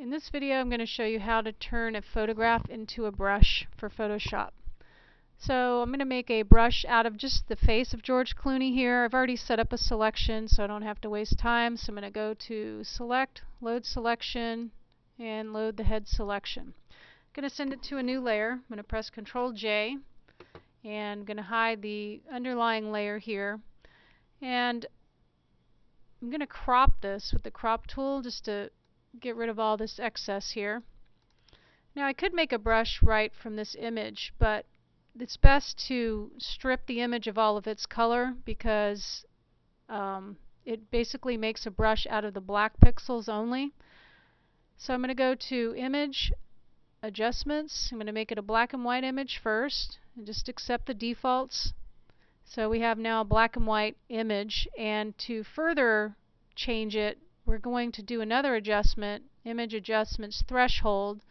In this video I'm going to show you how to turn a photograph into a brush for Photoshop. So I'm going to make a brush out of just the face of George Clooney here. I've already set up a selection so I don't have to waste time. So I'm going to go to Select, Load Selection, and load the head selection. I'm going to send it to a new layer. I'm going to press Ctrl J and I'm going to hide the underlying layer here. And I'm going to crop this with the crop tool just to get rid of all this excess here. Now I could make a brush right from this image, but it's best to strip the image of all of its color because it basically makes a brush out of the black pixels only. So I'm going to go to Image, Adjustments. I'm going to make it a black and white image first and just accept the defaults. So we have now a black and white image, and to further change it we're going to do another adjustment, Image Adjustments Threshold,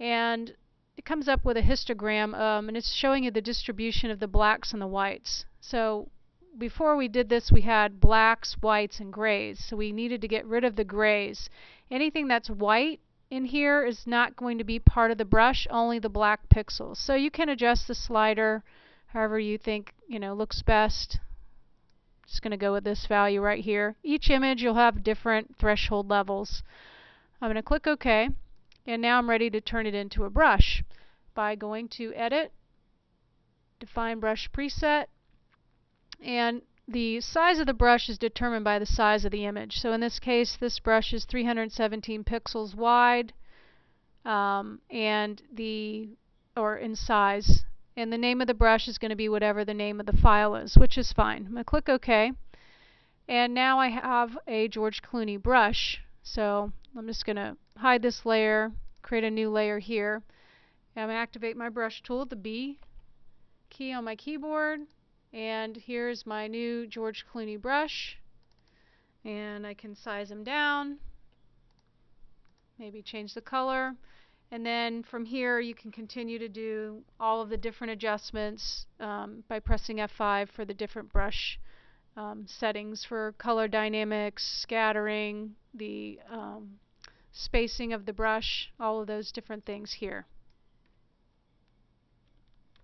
and it comes up with a histogram and it's showing you the distribution of the blacks and the whites. So before we did this we had blacks, whites, and grays, so we needed to get rid of the grays. Anything that's white in here is not going to be part of the brush, only the black pixels. So you can adjust the slider however you think looks best. Just going to go with this value right here. Each image you'll have different threshold levels. I'm going to click OK, and now I'm ready to turn it into a brush by going to Edit, Define Brush Preset, and the size of the brush is determined by the size of the image. So in this case this brush is 317 pixels wide and in size. And the name of the brush is going to be whatever the name of the file is, which is fine. I'm going to click OK. And now I have a George Clooney brush. So I'm just going to hide this layer, create a new layer here. And I'm going to activate my brush tool, the B key on my keyboard. And here's my new George Clooney brush. And I can size him down, maybe change the color. And then from here you can continue to do all of the different adjustments by pressing F5 for the different brush settings for color dynamics, scattering, the spacing of the brush, all of those different things here.